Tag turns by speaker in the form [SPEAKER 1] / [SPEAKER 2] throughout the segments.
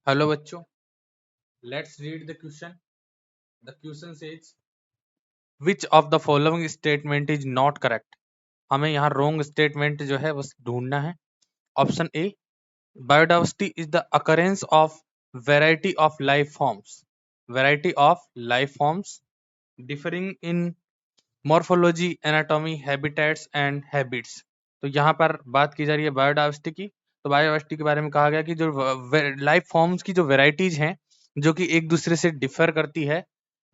[SPEAKER 1] Hello बच्चों, let's read the question. The question says which of the following statement is not correct. हमें यहाँ wrong statement जो है बस ढूंढना है. Option A, biodiversity is the occurrence of variety of life forms. Variety of life forms differing in morphology, anatomy, habitats and habits. तो यहाँ पर बात की जा रही है बायोडाइवर्सिटी की. तो बायोडाइवर्सिटी के बारे में कहा गया कि जो लाइफ फॉर्म्स की जो वेराइटीज हैं जो कि एक दूसरे से डिफर करती है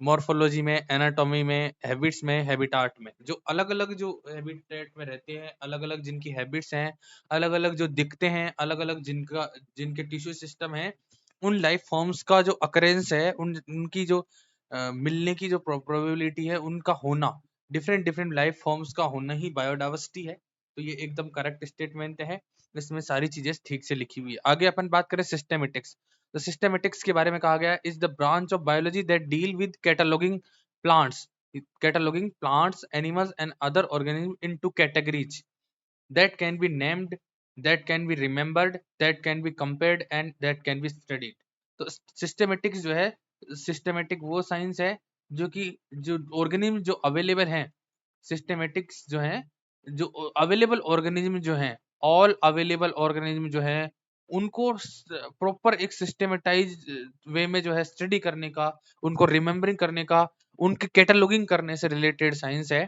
[SPEAKER 1] मॉर्फोलॉजी में, एनाटॉमी में, हैबिट्स में, हैबिटाट में, जो अलग अलग जो हैबिटेट में रहते हैं, अलग अलग जिनकी हैबिट्स हैं, अलग अलग जो दिखते हैं, अलग अलग जिनके टिश्यू सिस्टम है, उन लाइफ फॉर्म्स का जो अकरेंस है, उनकी जो मिलने की जो प्रोबेबिलिटी है, उनका होना, डिफरेंट डिफरेंट लाइफ फॉर्म्स का होना ही बायोडाइवर्सिटी है. तो ये एकदम करेक्ट स्टेटमेंट है. इसमें सारी चीजें ठीक से लिखी हुई है. आगे अपन बात करें सिस्टेमेटिक्स. तो सिस्टेमेटिक्स के बारे में कहा गया है is the branch of biology that deal with plants cataloguing plants, animals and other organism into categories that can be named, that can be remembered, that can be compared and that can be studied. तो systematics जो है, systematic वो science है जो कि जो organism जो available हैं, सिस्टेमेटिक्स जो है, जो अवेलेबल ऑर्गेनिज्म जो हैं, ऑल अवेलेबल ऑर्गेनिज्म जो है, उनको प्रॉपर एक सिस्टेमेटाइज वे में जो है स्टडी करने का, उनको रिमेम्बरिंग करने का, उनके कैटलॉगिंग करने से रिलेटेड साइंस है.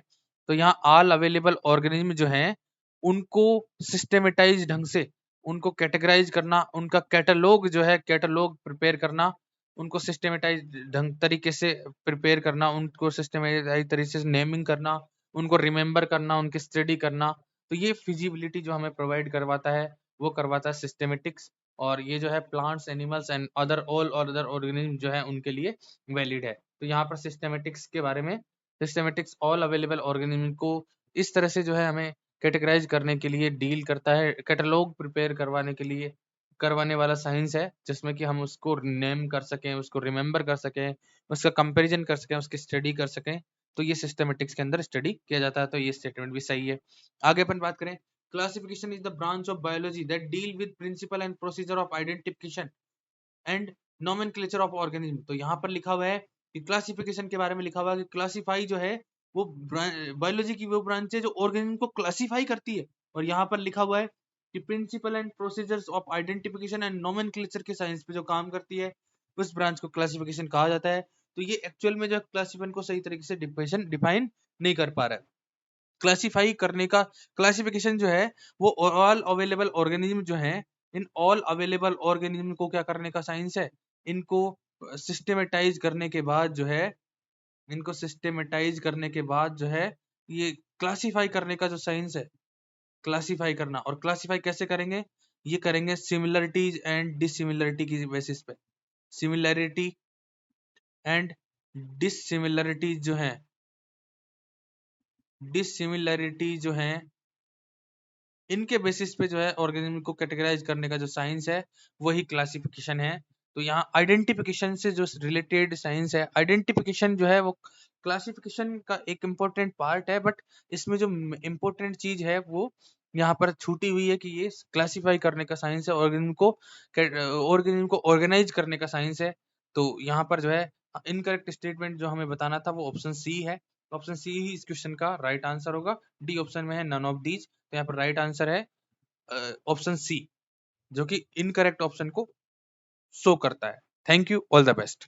[SPEAKER 1] तो यहाँ ऑल अवेलेबल ऑर्गेनिज्म जो हैं उनको सिस्टेमेटाइज ढंग से उनको कैटेगराइज करना, उनका कैटलॉग जो है कैटलॉग प्रिपेयर करना, उनको सिस्टेमेटाइज ढंग तरीके से प्रिपेयर करना, उनको सिस्टेमेटाइज तरीके से नेमिंग करना, उनको रिमेम्बर करना, उनकी स्टडी करना. तो ये फिजिबिलिटी जो हमें प्रोवाइड करवाता है वो करवाता है सिस्टेमेटिक्स. और ये जो है plants, animals and other all और अदर ऑर्गेनिज्म जो है उनके लिए वैलिड है. तो यहाँ पर सिस्टेमेटिक्स के बारे में, सिस्टेमेटिक्स ऑल अवेलेबल ऑर्गेनिज्म को इस तरह से जो है हमें कैटेगराइज करने के लिए डील करता है, कैटलॉग प्रिपेयर करवाने के लिए करवाने वाला साइंस है, जिसमें कि हम उसको नेम कर सकें, उसको रिमेम्बर कर सकें, उसका कंपैरिजन कर सकें, उसकी स्टडी कर सकें. तो ये सिस्टेमेटिक्स के अंदर स्टडी किया जाता है. तो ये स्टेटमेंट भी सही है. आगे अपन बात करें, classification is the branch of biology that deal with principle and procedure of identification and nomenclature of organism. तो यहाँ पर लिखा हुआ है कि क्लासिफिकेशन के बारे में लिखा हुआ है कि क्लासिफाई जो है वो बायोलॉजी की वो ब्रांच है जो ऑर्गेनिज्म को क्लासिफाई करती है. और यहाँ पर लिखा हुआ है कि principle and procedures of identification and nomenclature के साइंस पे जो काम करती है उस ब्रांच को क्लासिफिकेशन कहा जाता है. तो ये एक्चुअल में जो क्लासिफिकेशन को सही तरीके से डिफाइन नहीं कर पा रहा है. क्लासिफाई करने का, क्लासिफिकेशन जो है वो ऑल अवेलेबल ऑर्गेनिज्म जो है, इन ऑल अवेलेबल ऑर्गेनिज्म को क्या करने का साइंस है, इनको सिस्टेमेटाइज करने के बाद जो है, इनको सिस्टेमेटाइज करने के बाद जो है ये क्लासिफाई करने का जो साइंस है, क्लासिफाई करना. और क्लासिफाई कैसे करेंगे, ये करेंगे सिमिलरिटीज एंड डिसिमिलरिटी की बेसिस पे. सिमिलरिटी एंड डिसिमिलरिटी जो है, डिसिमिलरिटी जो है, इनके बेसिस पे जो है ऑर्गेनिज्म को कैटेगराइज करने का जो साइंस है वही क्लासिफिकेशन है. तो यहाँ आइडेंटिफिकेशन से जो रिलेटेड साइंस है, आइडेंटिफिकेशन जो है वो क्लासिफिकेशन का एक इम्पोर्टेंट पार्ट है, बट इसमें जो इम्पोर्टेंट चीज है वो यहाँ पर छूटी हुई है कि ये क्लासिफाई करने का साइंस है, ऑर्गेनिज्म को ऑर्गेनाइज करने का साइंस है. तो यहाँ पर जो है इनकरेक्ट स्टेटमेंट जो हमें बताना था वो ऑप्शन सी है. ऑप्शन सी ही इस क्वेश्चन का राइट आंसर होगा. डी ऑप्शन में है नन ऑफ दीज. तो यहाँ पर राइट आंसर है ऑप्शन सी, जो कि इनकरेक्ट ऑप्शन को शो करता है. Thank you, all the best.